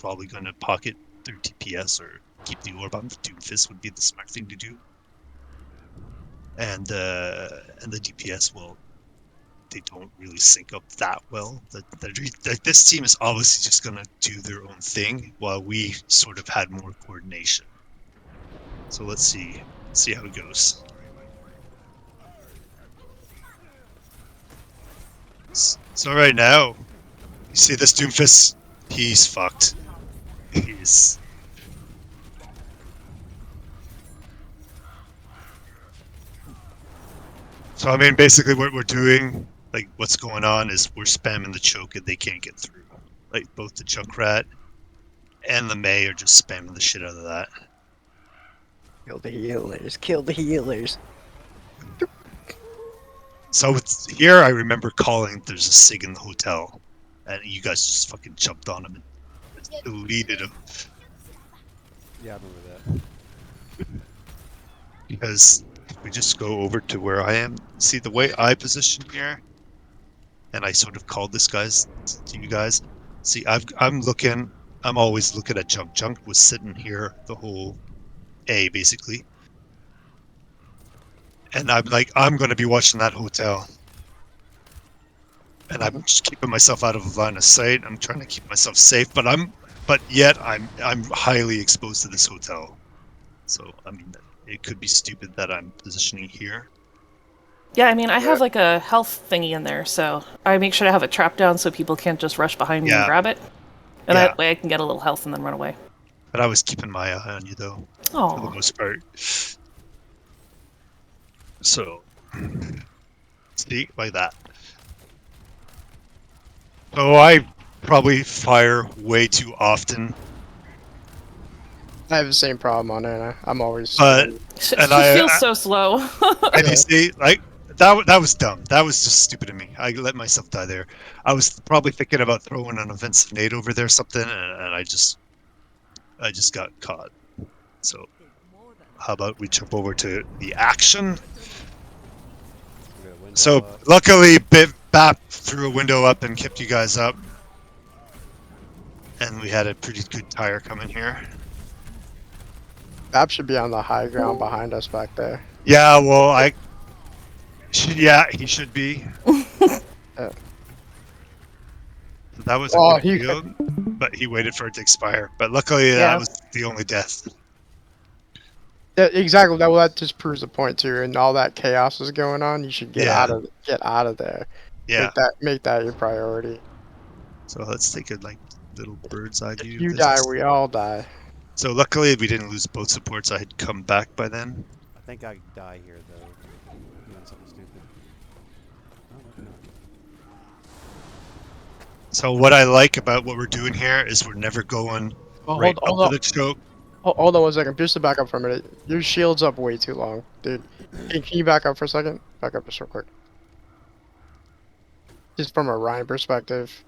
probably going to pocket their DPS or keep the orb on. The Doomfist would be the smart thing to do. And the DPS will. They don't really sync up that well. This team is obviously just gonna do their own thing, while we sort of had more coordination. So let's see how it goes. So right now, you see this Doomfist, he's fucked. He's So I mean, basically, what we're doing, like what's going on, is we're spamming the choke and they can't get through. Like both the Junkrat and the May are just spamming the shit out of that. Kill the healers. Kill the healers. So it's, here I remember calling. There's a Sig in the hotel, and you guys just fucking jumped on him and deleted him Yeah, I remember that. because we just go over to where I am. See the way I position here, and I sort of called this guys to you guys. See, I'm looking. I'm always looking at Junk. Junk was sitting here the whole A basically, and I'm like, I'm going to be watching that hotel, and I'm just keeping myself out of line of sight. I'm trying to keep myself safe, but yet I'm highly exposed to this hotel. So I mean, it could be stupid that I'm positioning here. Yeah, I mean, I have like a health thingy in there, so I make sure to have it trapped down so people can't just rush behind me and Yeah. grab it. And Yeah. that way I can get a little health and then run away. But I was keeping my eye on you though, for the Oh, most part. So, see, like that. So I probably fire way too often. I have the same problem on it. I'm always. But she and feels so slow. and you see, like that was dumb. That was just stupid of me. I let myself die there. I was probably thinking about throwing an offensive nade over there, or something, and I just got caught. So how about we jump over to the action? So luckily, Bap threw a window up and kept you guys up, and we had a pretty good tire coming here. Bap should be on the high ground behind us back there. Yeah, well, yeah, he should be. That was a good shield, but he waited for it to expire. But luckily, that was the only death. Yeah, exactly. That just proves the point too. And all that chaos is going on. You should get out of there. Yeah. Make that your priority. So let's take a little bird's eye view. If you die, we all die. So luckily, we didn't lose both supports. I had come back by then. I think I die here though, doing something stupid. So what I like about what we're doing here is we're never going right up to the choke. Hold on 1 second. Just to back up for a minute. Your shield's up way too long, dude. Can you back up for a second? Back up just real quick. Just from a Ryan perspective.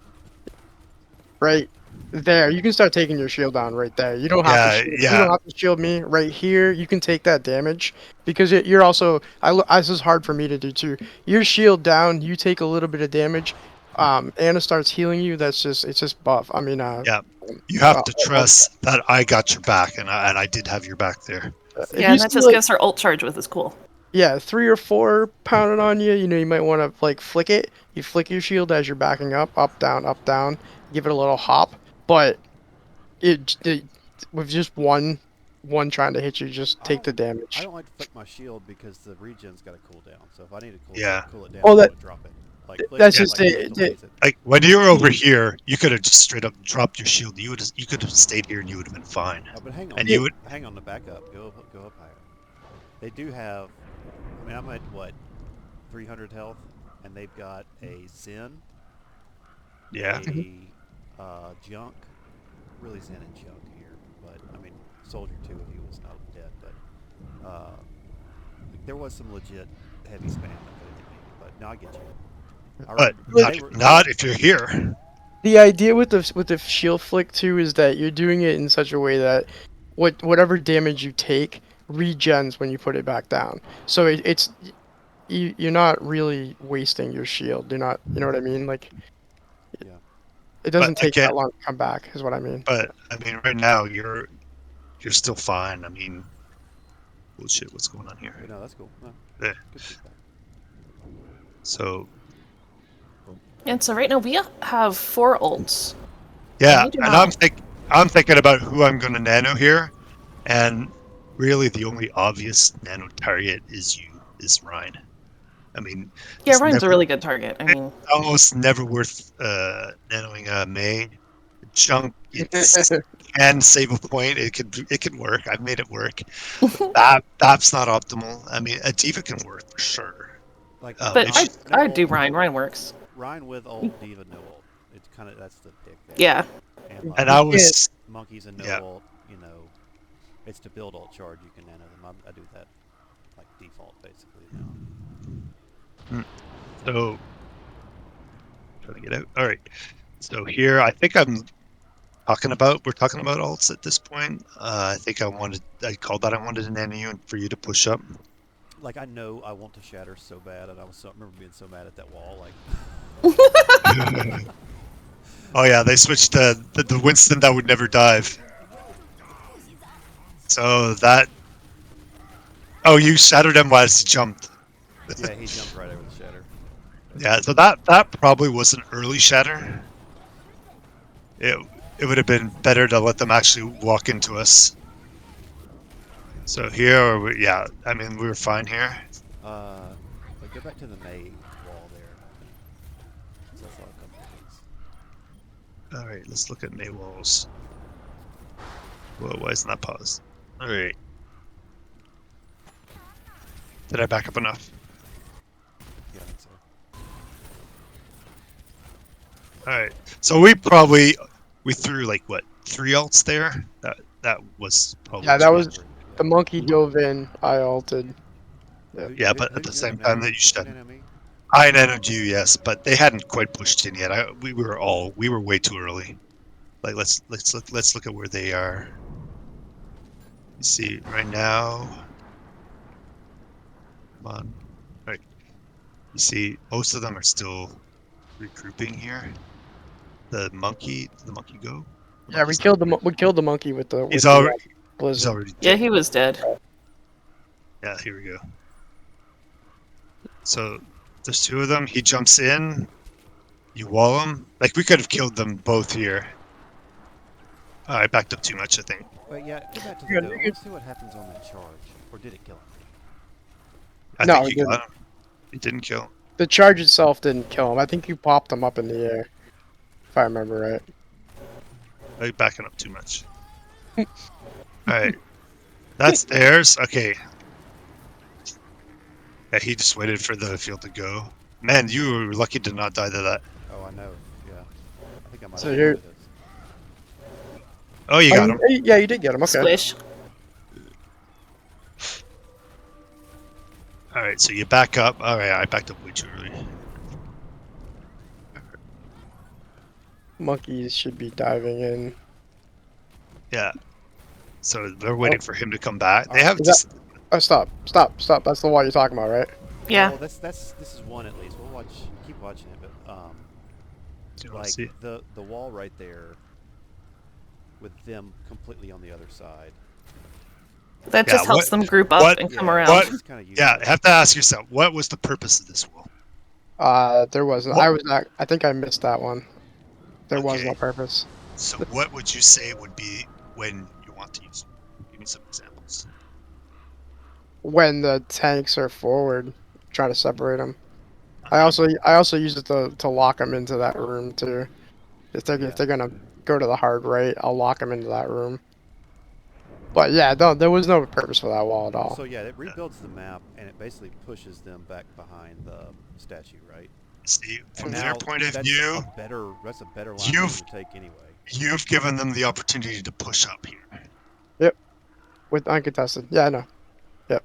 Right there, you can start taking your shield down right there. You don't have to. You don't have to shield me right here. You can take that damage because you're also. This is hard for me to do too. Your shield down, you take a little bit of damage. Anna starts healing you. It's just buff. I mean, yeah, you have to trust that I got your back, and I did have your back there. Yeah, and that just gets her ult charge with is cool. Yeah, 3 or 4 pounding on you. You might want to like flick it. You flick your shield as you're backing up, up, down. Give it a little hop. But it with just one trying to hit you, just take the damage. I don't like to flick my shield because the regen's got to cool down. So if I need to cool it down, oh, I'm drop it. That's just it. Like when you were over here, you could have just straight up dropped your shield. You could have stayed here and you would have been fine. Oh, but hang on, and you would hang on the back up. Go up higher. They do have. I mean, I'm at what 300 health, and they've got a Zen. Yeah. A Junk. Really Zen and Junk here, but I mean Soldier too if he was not dead, but there was some legit heavy spam that could have hit me, but now I get you. But not if you're here. The idea with the shield flick too is that you're doing it in such a way that whatever damage you take regens when you put it back down. So you're not really wasting your shield. You're not, you know what I mean? Like, It doesn't But take again, that long to come back, is what I mean. but I mean, right now you're still fine. I mean, bullshit. What's going on here? But no, that's cool. No, Yeah. good feedback. So And so right now we have 4 ults. yeah, You do and not. I'm thinking about who I'm going to nano here, and really the only obvious nano target is Ryan. I mean, Yeah, it's Ryan's a never, really good target. I mean, almost never worth nanoing a May. Junk it's can save a point. It can work. I've made it work. That's not optimal. I mean, a diva can work for sure. Like, but If not she, no I'd do ult, Ryan. Ryan works. Ryan with ult, diva no ult. It's kind of that's the dick there. Yeah. And and like I You can't. was monkeys and no yeah. ult, you know, it's to build ult charge. You can nano them. I do that like default basically now. So trying to get out. All right. So here, I think we're talking about alts at this point. I think I called that I wanted to nano you and for you to push up. Like I know I want to shatter so bad, and I remember being so mad at that wall. Like, Oh yeah, they switched the Winston that would never dive. So that. Oh, you shattered him while he jumped. yeah, he jumped right over the shatter. Yeah, so that probably was an early shatter. It it would have been better to let them actually walk into us. So here, yeah, I mean we were fine here. But go back to the May wall there. So that's a lot of couple things. All right, let's look at May walls. Whoa, why isn't that paused? All right. Did I back up enough? Yeah, I think so. All right. So we threw like what 3 ults there. That was probably Yeah, that too Yeah, was much. the monkey dove in. I ulted. Yeah. Yeah, but Who at the did you same nano? time that you Did you should. nano me? I nanoed you, yes, but they hadn't quite pushed in yet. We were way too early. Like let's look at where they are. You see right now. Come on. Right. You see most of them are still regrouping here. Did the monkey go? The Yeah, we monkey's not. killed we killed the monkey with the He's already he's blizzard. already Yeah, dead. he was dead. Yeah, here we go. So there's 2 of them. He jumps in. You wall him. Like we could have killed them both here. I backed up too much, I think. Wait, yeah, go back to the You're note. I good, want to see what happens on that charge. Or did it kill him? I No, think he you didn't. got him. He didn't kill. The charge itself didn't kill him. I think you popped him up in the air, if I remember right. I'm backing up too much. All right, that's theirs. Okay. Yeah, he just waited for the field to go. Man, you were lucky to not die to that. Oh, I know. Yeah. I think I might So have here- avoided this. Oh, you Oh, got him. yeah, you did get him. Okay. Squish. All right, so you back up. All right, I backed up way too early. Monkeys should be diving in. Yeah. So they're waiting for him to come back. They have Is just. Oh, stop. That's the wall you're talking about, right? Yeah. Well, this is one at least. We'll keep watching it, but Do you want like to see? the wall right there, with them completely on the other side. That Yeah, just helps what- them group up what- and come Yeah, around. what- It's kind of Yeah, have to ask yourself, what was the purpose of this wall? There wasn't. What- I was not. I think I missed that one. There was Okay. no purpose. So what would you say would be when you want to use it? Give me some examples. When the tanks are forward, trying to separate them. I also use it to lock them into that room too. If they're gonna go to the hard right, I'll lock them into that room. But yeah, no, there was no purpose for that wall at all. So yeah, it rebuilds the map and it basically pushes them back behind the statue, right? See, from And their now point of that's view, that's a better line You've- to take anyway. you've given them the opportunity to push up here. With uncontested. Yeah, I know. Yep.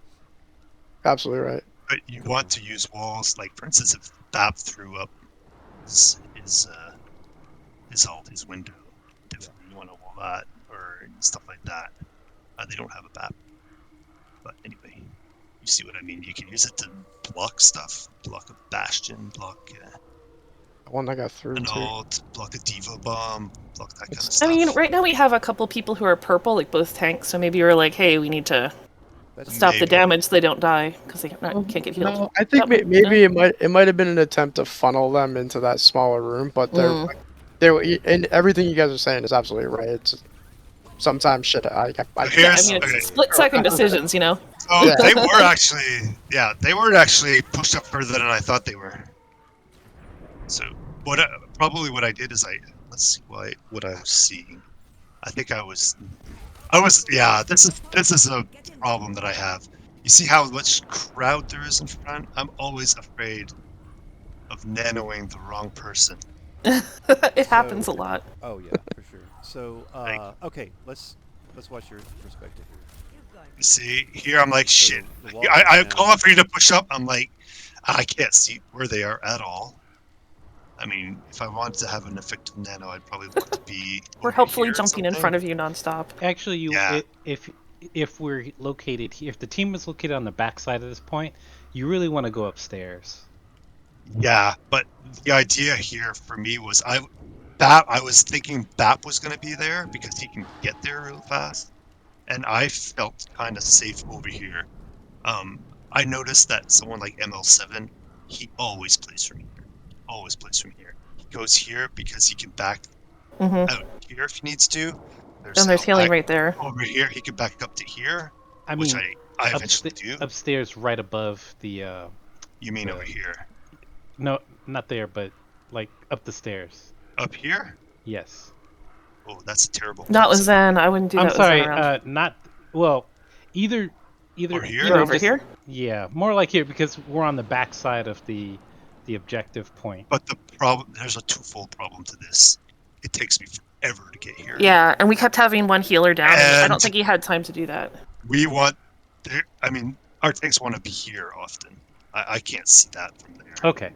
Absolutely right. But you want to use walls, like for instance, if Bab threw up his his window, definitely you want to wall that or stuff like that. They don't have a Bab, but anyway, you see what I mean. You can use it to block stuff, block a bastion, block. One that got through An too. ult, block a Diva bomb, block that kind of I stuff. mean, right now we have a couple people who are purple, like both tanks. So maybe you're like, hey, we need to That's stop the Maybe. damage so they don't die because they can't get healed. No, I think That- maybe it might have been an attempt to funnel them into that smaller room, but they're and everything you guys are saying is absolutely right. It's sometimes shit. I Yeah, I Here's mean, it's okay. split-second decisions, you know. So Yeah. they were actually, they weren't actually pushed up further than I thought they were. So probably what I did is let's see what I was seeing. I think I was, yeah. This is a problem that I have. You see how much crowd there is in front? I'm always afraid of nanoing the wrong person. It happens a So- lot. Oh yeah, for sure. So okay, let's watch your perspective here. You see, here I'm like, So shit. the wall I goes call down. up for you to push up. I'm like, I can't see where they are at all. I mean, if I wanted to have an effective nano, I'd probably want to be. We're over helpfully here or jumping in something. front of you nonstop. Actually, Yeah. if we're located here, if the team is located on the backside of this point, you really want to go upstairs. Yeah, but the idea here for me was I was thinking Bap was going to be there because he can get there real fast, and I felt kind of safe over here. I noticed that someone like ML7, he always plays from here. Always plays from here. He goes here because he can back Hmm. out here if he needs to. And there's healing back right there. over here. He could back up to here, I which mean, I eventually do. upstairs, right above the. You mean the- over here? No, not there, but like up the stairs. Up here? Yes. Oh, that's a terrible. Not with place. Zen. I wouldn't do I'm that sorry. with Zen around. Not well. Either. Or here? You're over just- here? Yeah, more like here because we're on the backside of the objective point. But the problem, there's a twofold problem to this. It takes me forever to get here. Yeah, and we kept having one healer down. And I don't And- think he had time to do that. We want, I mean, our tanks want to be here often. I can't see that from there. Okay.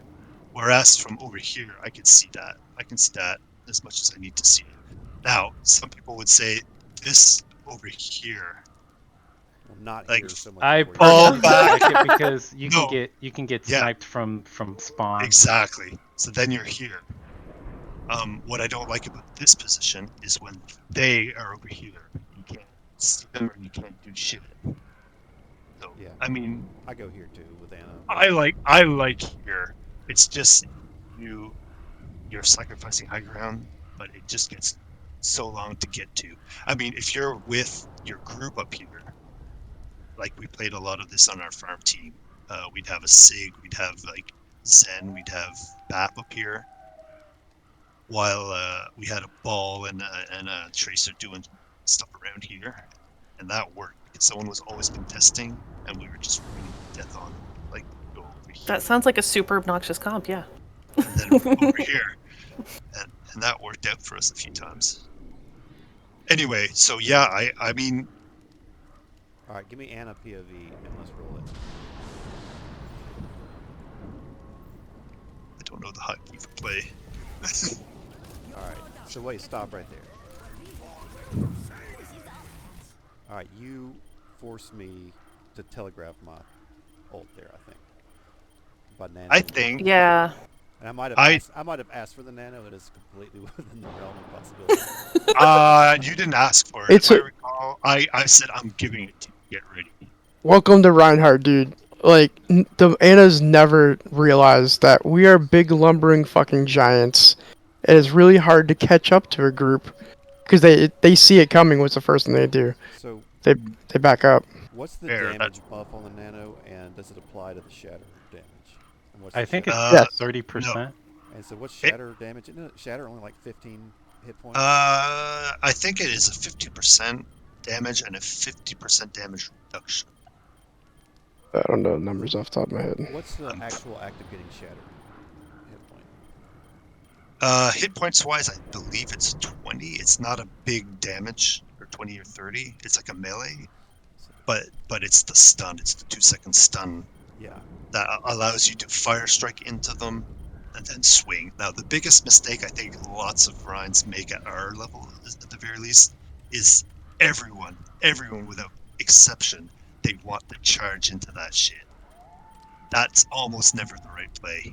Whereas from over here, I can see that. I can see that as much as I need to see it. Now, some people would say this over here. Well, not Like, here so much. I as where you Oh, personally back. like it because you No. can get Yeah. sniped from spawn. Exactly. So then you're here. What I don't like about this position is when they are over here. You can't see them or you can't do shit. So, Yeah. I mean, I go here too with Anna. I like here. It's just you're sacrificing high ground, but it just gets so long to get to. I mean, if you're with your group up here, like we played a lot of this on our farm team, we'd have a Sig, we'd have like Zen, we'd have Bap up here, while we had a ball and a tracer doing stuff around here, and that worked because someone was always contesting, and we were just running death on, like go over here. That sounds like a super obnoxious comp, yeah. And then over here, and that worked out for us a few times. Anyway, so yeah, I mean, All right, give me Anna POV and let's roll it. I don't know the hotkey for play. All right. So wait, stop right there. All right, you forced me to telegraph my ult there. I think. By nano. I think Yeah. And I might have. I might have asked for the nano. It is completely within the realm of possibility. you didn't ask for it. It's if I a- recall, I said I'm giving it to you. Get ready. Welcome to Reinhardt, dude. Like, the Annas never realized that we are big lumbering fucking giants. It is really hard to catch up to a group because they see it coming. What's the first thing they do? So, They back up. what's the Fair, damage buff on the nano, and does it apply to the shatter damage? And what's I the think shatter- it's 30%. And so, what's shatter damage? Isn't it shatter only like 15 hit points? I think it is a 50% damage and a 50% damage reduction. I don't know the numbers off the top of my head. What's the actual act of getting shattered hit point? Hit points wise, I believe it's 20. It's not a big damage, or 20 or 30. It's like a melee, but it's the stun. It's the 2-second stun Yeah. that allows you to fire strike into them and then swing. Now, the biggest mistake I think lots of grinds make at our level, at the very least, is everyone without exception, they want to charge into that shit. That's almost never the right play.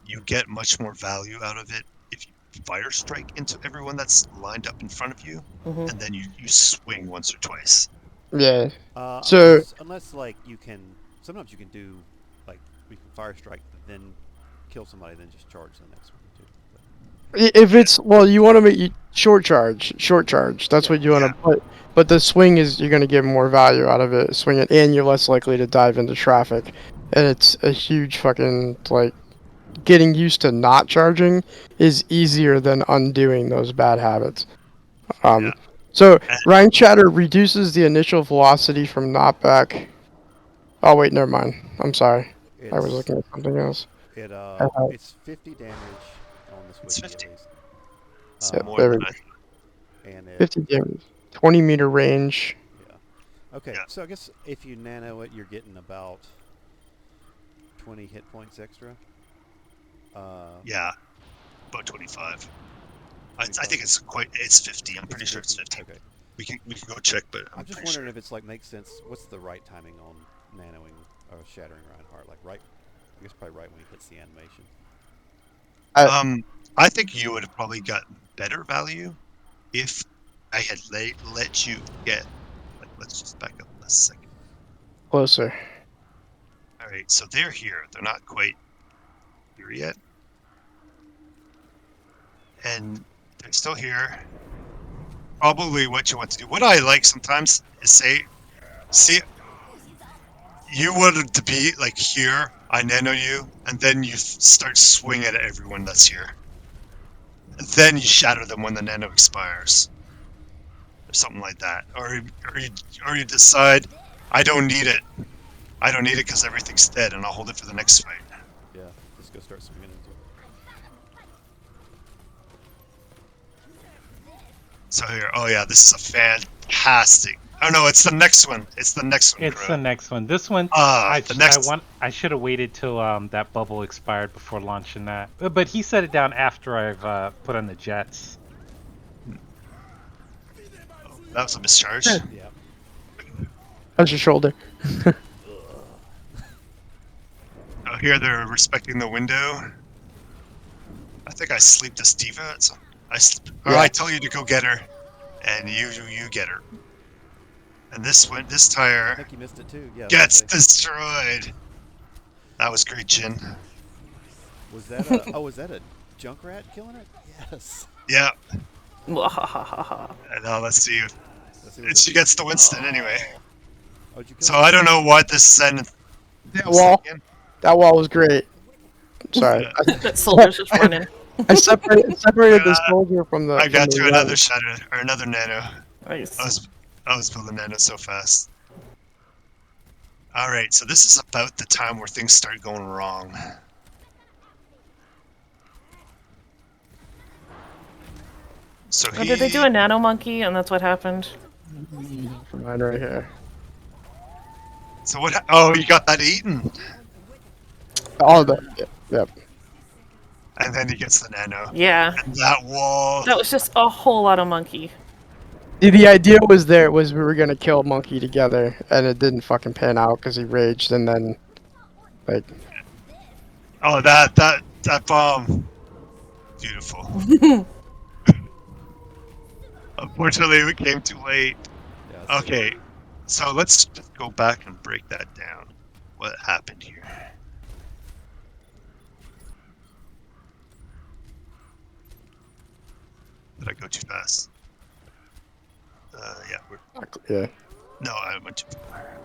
you get much more value out of it if you fire strike into everyone that's lined up in front of you, Mhm. and then you swing once or twice. Yeah. So Unless like you can, sometimes you can do like you can fire strike, then kill somebody, then just charge the next one too. if it's you want to make short charge. That's Yeah. what you want to put. But the swing is you're gonna get more value out of it. Swing it, and you're less likely to dive into traffic. And it's a huge fucking like getting used to not charging is easier than undoing those bad habits. Yeah. So And, Rhine Chatter reduces the initial velocity from knockback. Oh wait, never mind. I'm sorry. I was It's looking at something else. it Uh, it's 50 damage on this it's wiki at 50. least. It's yeah, more there than we go. I 50 damage, 20-meter range. yeah. Okay, Yeah. so I guess if you nano it, you're getting about 20 hit points extra. Yeah, about 25. I 25? think it's 50. I'm pretty It's sure it's 50. 50. Okay. We can go check, but I'm I'm just pretty wondering sure. if it's like makes sense. What's the right timing on nanoing or shattering Reinhardt? Like right, I guess probably right when he hits the animation. I think you would have probably gotten better value if I had let you get. Like, let's just back up a second. Closer. All right, so they're here. They're not quite here yet, and they're still here. Probably what you want to do. What I like sometimes is see, you wanted to be like here. I nano you, and then you start swinging at everyone that's here. And then you shatter them when the nano expires, or something like that. Or you decide, I don't need it. I don't need it because everything's dead, and I'll hold it for the next fight. Yeah, just go start swinging into it. So here, oh yeah, this is a fantastic. Oh no, it's the next one. It's the next one, It's Crow. the next one. This one, The next. I should have waited till that bubble expired before launching that. But he set it down after I've put on the jets. That was a mischarge. Yeah. How's your shoulder? Oh, here they're respecting the window. I think I sleep this diva. Or I tell you to go get her, and you get her. And this I tire think you missed it too. Yeah. gets destroyed. That was great, Jin. Was that a? Oh, was that a Junkrat killing it? Yes. Yeah. Mwahahaha. And now let's see if Let's see what she gets the Winston anyway. Oh, did you kill So it? I don't know what this send. That wall. That wall was great. Sorry. That soldier's just running. I separated the soldier from the. I got from you the another shatter or another nano. Nice. I was building nano so fast. All right, so this is about the time where things start going wrong. So Oh, did they do a nano monkey and that's what happened? Mine right here. So what? Oh, you got that eaten, All the. Yep. and then he gets the nano. Yeah. And that wall. That was just a whole lot of monkey. The idea was we were gonna kill Monkey together, and it didn't fucking pan out because he raged, and then, like. Oh, that bomb. Beautiful. Unfortunately, we came too late. Yeah, Okay, so let's just go back and break that down. What happened here? Did I go too fast? Yeah. Yeah. No, I went too far.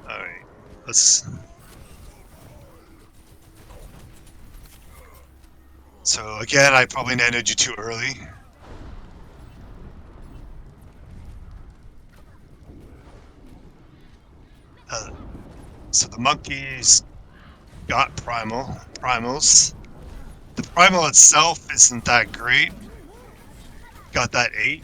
All right, let's. So again, I probably nanoed you too early. So the monkeys got primals. The primal itself isn't that great. Got that 8.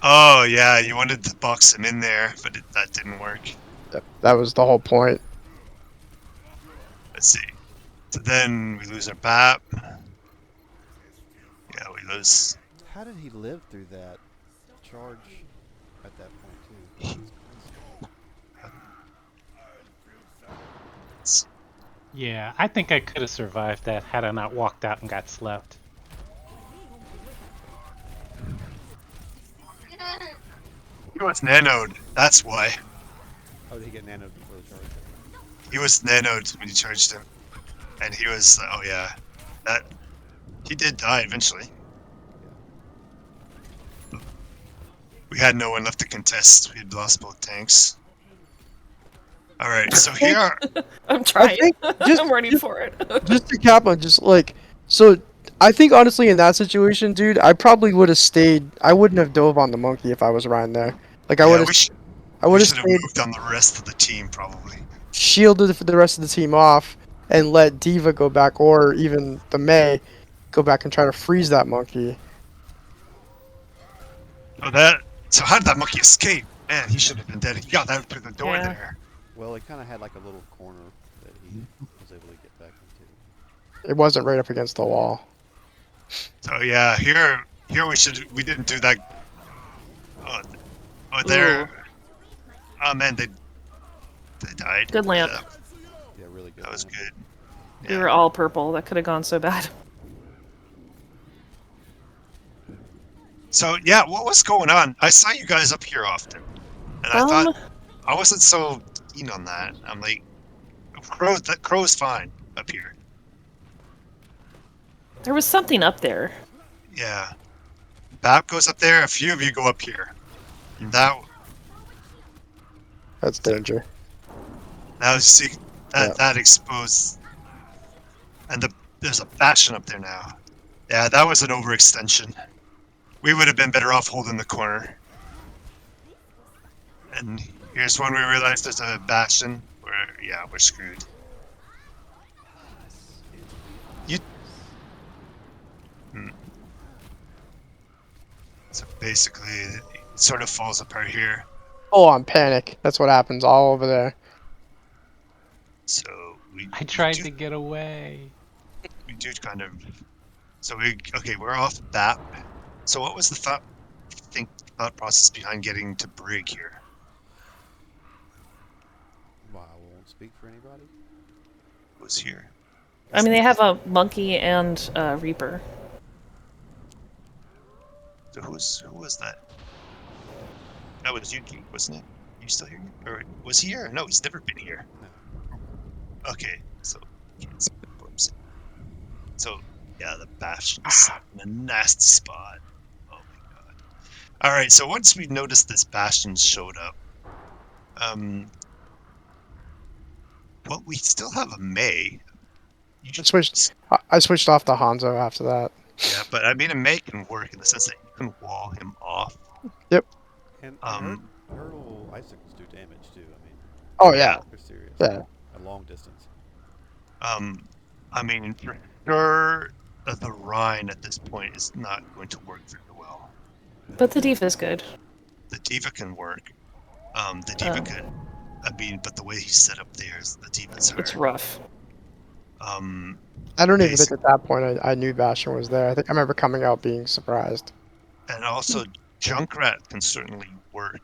Oh yeah, you wanted to box him in there, but that didn't work. That was the whole point. Let's see. So then we lose our BAP. Yeah, we lose. How did he live through that charge? at that point too. Jesus Christ. Yeah, I think I could have survived that had I not walked out and got slept. He was nanoed. That's why. Oh, did he get nanoed before the charge? He was nanoed when you charged him, and he was. Oh yeah, that he did die eventually. We had no one left to contest. We had lost both tanks. All right, so here. I'm trying. think I'm ready for it. Just to cap on, just like so. I think honestly, in that situation, dude, I probably would have stayed. I wouldn't have dove on the monkey if I was Ryan there. Like I would Yeah, have. I we would have should have stayed, moved on the rest of the team probably. shielded the rest of the team off, and let Diva go back, or even the May go back and try to freeze that monkey. Oh, that. So how did that monkey escape? Man, he should have been dead. He got out through the door Yeah. there. Well, he kind of had like a little corner that he was able to get back into. It wasn't right up against the wall. So yeah, here we didn't do that. Oh, there. Ooh. Oh man, they died. Good lamp. Yeah, really good. That was lamp. good. We were all purple. That could have gone so bad. So yeah, what was going on? I saw you guys up here often, and I thought I wasn't so keen on that. I'm like, crow's fine up here. There was something up there. Yeah, Bap goes up there. A few of you go up here. And That's danger. now see Yeah. that exposed, and there's a bastion up there now. Yeah, that was an overextension. We would have been better off holding the corner. And here's when we realized there's a bastion. We're screwed. So basically, it sort of falls apart here. Oh, on panic. That's what happens all over there. So I tried to get away. we do kind of. So we're off BAP. So what was the thought process behind getting to Brig here? Wow, I won't speak for anybody. Was here. I mean, they have a monkey and a reaper. So who was that? That was you, wasn't it? You still here? Or was he here? No, he's never been here. No. Okay, so can't speak for himself. So yeah, the bastion's in a nasty spot. Oh my god. All right, so once we noticed this bastion showed up, well, we still have a May. I switched off the Hanzo after that. Yeah, but I mean, a May can work in the sense that you can wall him off. Yep. And hurdle icicles do damage too. I mean. Oh yeah. They're serious. Yeah. At long distance. I mean, for sure, the Rhine at this point is not going to work very well. But the Diva's good. The Diva can work. The Diva could. I mean, but the way he's set up there is the Diva's hard. It's rough. I don't even think at that point I knew Bastion was there. I think I remember coming out being surprised. And also, Junkrat can certainly work.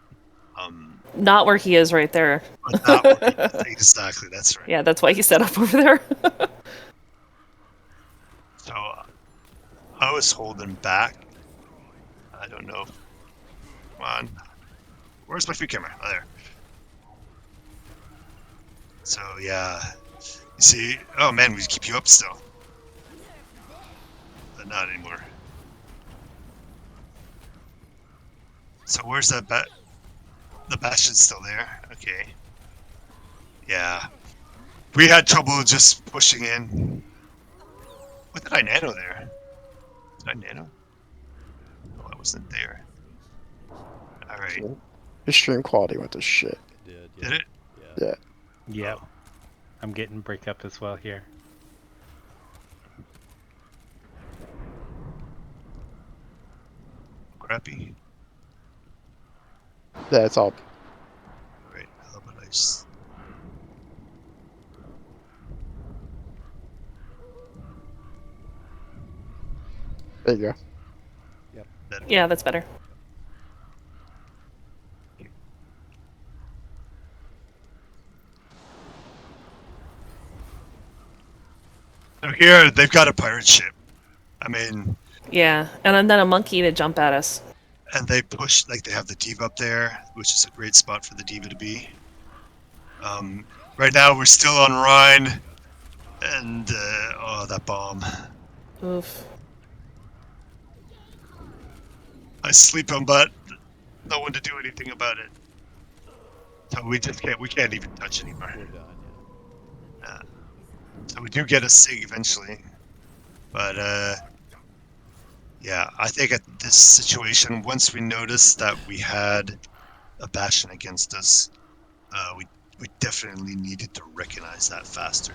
Not where he is right there. But not where exactly, that's right. Yeah, that's why he set up over there. So, I was holding back. I don't know. Come on. Where's my food camera? Oh, there. So, yeah. You see, oh man, we keep you up still. But not anymore. So where's that the bastion's still there? Okay. Yeah. We had trouble just pushing in. What did I nano there? Did I nano? Oh, I wasn't there. Alright. His stream quality went to shit. Did it? Yeah. Yep. I'm getting breakup as well here. Crappy. Yeah, it's all. Alright, how about I just... There you go. Better. Yeah, that's better. So here they've got a pirate ship. I mean, Yeah, and then a monkey to jump at us. and they push like they have the diva up there, which is a great spot for the diva to be. Right now we're still on Rhine, and oh, that bomb! Oof. I sleep on, but no one to do anything about it. So we just can't. We can't even touch anymore. We're done. Yeah. So we do get a sig eventually, but yeah, I think at this situation, once we noticed that we had a Bastion against us, we definitely needed to recognize that faster,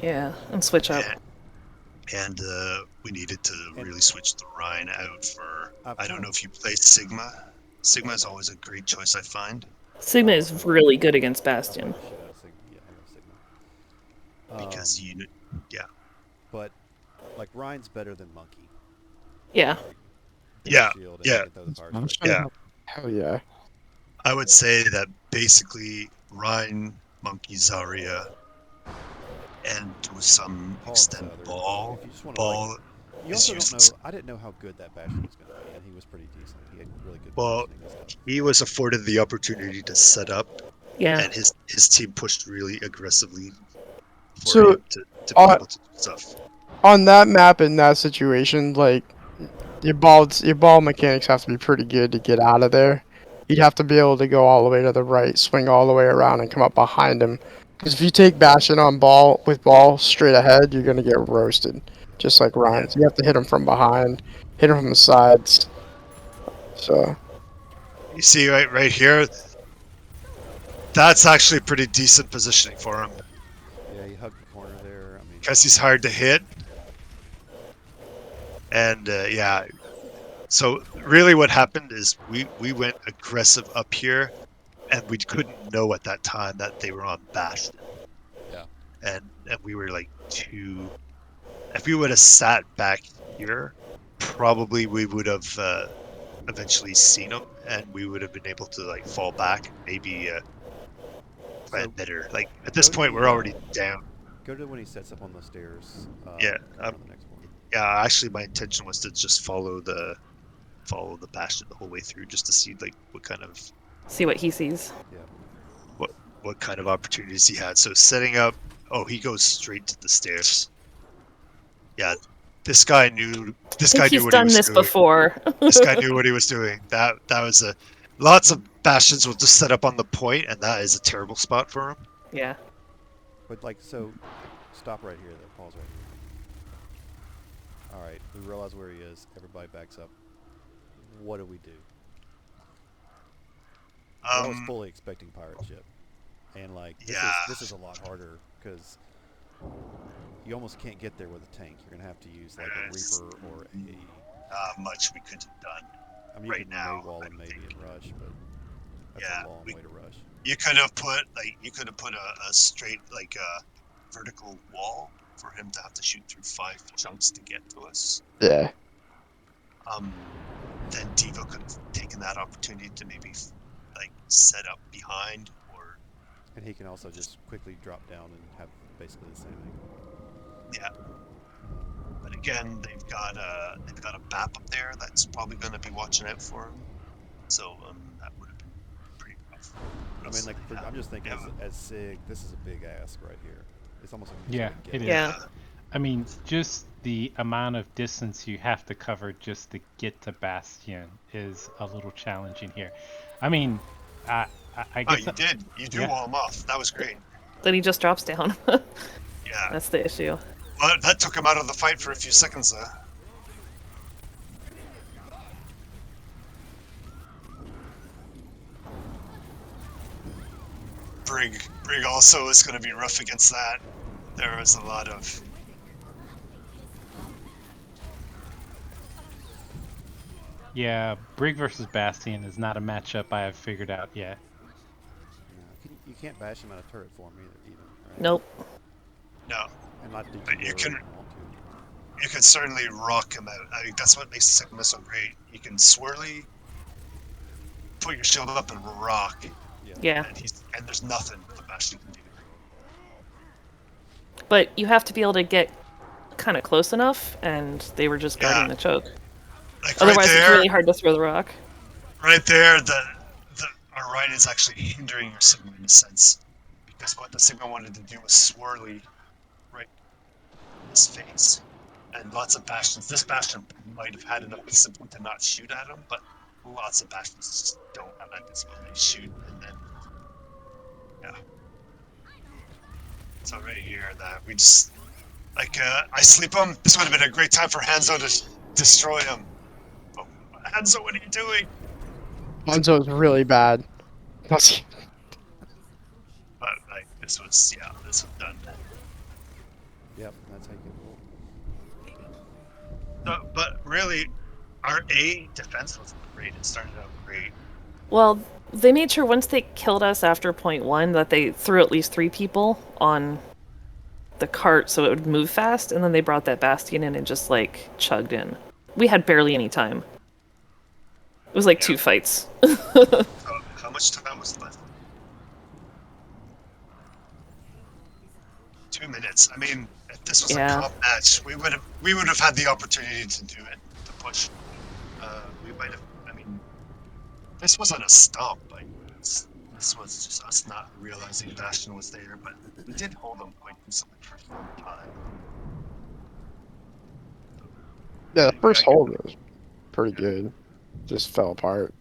Yeah, and switch up. and we needed to really switch the Rhine out for. I don't know if you play Sigma. Sigma is always a great choice, I find. Sigma is really good against Bastion. I love Sigma. Because yeah. But like Ryan's better than Monkey. Yeah. Yeah, Shield and yeah. you can throw the power strike. Yeah. Hell yeah. I would say that basically Rhine, Monkey, Zarya, and to some extent Other. Ball. If you just wanna, Ball you is also useless. don't know. I didn't know how good that Bastion was going to be, and he was pretty decent. He had really good Well, positioning and stuff. he was afforded the opportunity to set up, Yeah. and his team pushed really aggressively for So, him to be able to do stuff. On that map in that situation, like your ball mechanics have to be pretty good to get out of there. You'd have to be able to go all the way to the right, swing all the way around, and come up behind him. Because if you take Bastion on ball with ball straight ahead, you're gonna get roasted, just like Ryan. Yeah. So you have to hit him from behind, hit him from the sides. So You see right here, that's actually pretty decent positioning for him Yeah, he hugged the corner there. I mean, because he's hard to hit, and yeah. So really, what happened is we went aggressive up here, and we couldn't know at that time that they were on Bastion. Yeah. And we were like too. If we would have sat back here, probably we would have eventually seen them, and we would have been able to like fall back, maybe play So, better. Like at this go to point, the, we're already down. Go to when he sets up on the stairs. Yeah, On the next one. yeah. Actually, my intention was to just follow the Bastion the whole way through, just to see like what kind of See what he sees. Yeah. what kind of opportunities he had. So setting up. Oh, he goes straight to the stairs. Yeah, this guy knew. This I guy think knew he's what he done was this doing. before. This guy knew what he was doing. That was a. Lots of Bastions will just set up on the point, and that is a terrible spot for him. Yeah. But like, so, stop right here though. Pause right here. All right, we realize where he is. Everybody backs up. What do we do? I was fully expecting pirate ship, and like this is a lot harder because you almost can't get there with a tank. You're gonna have to use like a Reaper or a. Much we could have done. I mean, you could now, wall him maybe and rush, but that's Yeah, a long way to rush. You could have put a straight like a vertical wall for him to have to shoot through 5 chunks to get to us. yeah. Then Devo could have taken that opportunity to maybe like set up behind, or And he can also just quickly drop down and have basically the same thing. yeah. But again, they've got a BAP up there that's probably going to be watching out for him. So that would have been pretty rough. I mean, like, I'm just thinking as Sig, this is a big ask right here. It's almost like Yeah, it is. Yeah. I mean, just the amount of distance you have to cover just to get to Bastion is a little challenging here. I mean, I guess. Oh, you did. You do wall him off. That was great. Then he just drops down. Yeah. That's the issue. Well, that took him out of the fight for a few seconds, though. Brig also is going to be rough against that. There was a lot of. Yeah, Brig versus Bastion is not a matchup I have figured out yet. you can't bash him out of turret form either. Right? Nope. No. And not do But you can certainly rock him out. I think that's what makes the second missile great. You can swirly, put your shield up and rock. Yeah. And there's nothing the Bastion can do. But you have to be able to get kind of close enough, and they were just guarding Yeah. the choke. Like Otherwise, right it's there, really hard to throw the rock. right there, our right is actually hindering your Sigma in a sense. Because what the Sigma wanted to do was swirly right in his face. And lots of Bastions. This Bastion might have had enough discipline to not shoot at him, but lots of Bastions just don't have that discipline. They shoot and then, yeah. So right here, that we just, like, I sleep him. This would have been a great time for Hanzo to destroy him. Oh, Hanzo, what are you doing? Hanzo is really bad. That's But like, this was done. Yep, that's how you get pulled. But really, our A defense was great. It started out great. Well, they made sure once they killed us after point 1 that they threw at least 3 people on the cart so it would move fast, and then they brought that Bastion in and just, like, chugged in. We had barely any time. It was like 2 fights. So how much time was left? 2 minutes. I mean, if this was a comp match, we would have had the opportunity to do it, to push. We might have. I mean, this wasn't a stomp. Like this was just us not realizing Bastion was there, but we did hold them quite decently for some time. yeah. The first hold was pretty good. Just fell apart.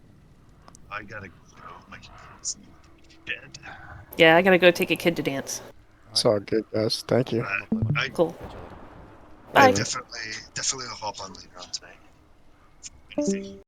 I gotta go. My kids need to be dead. Yeah, I gotta go take a kid to dance. It's all good, guys. Thank you. I Cool. I Bye. definitely will hop on later on tonight. Anything.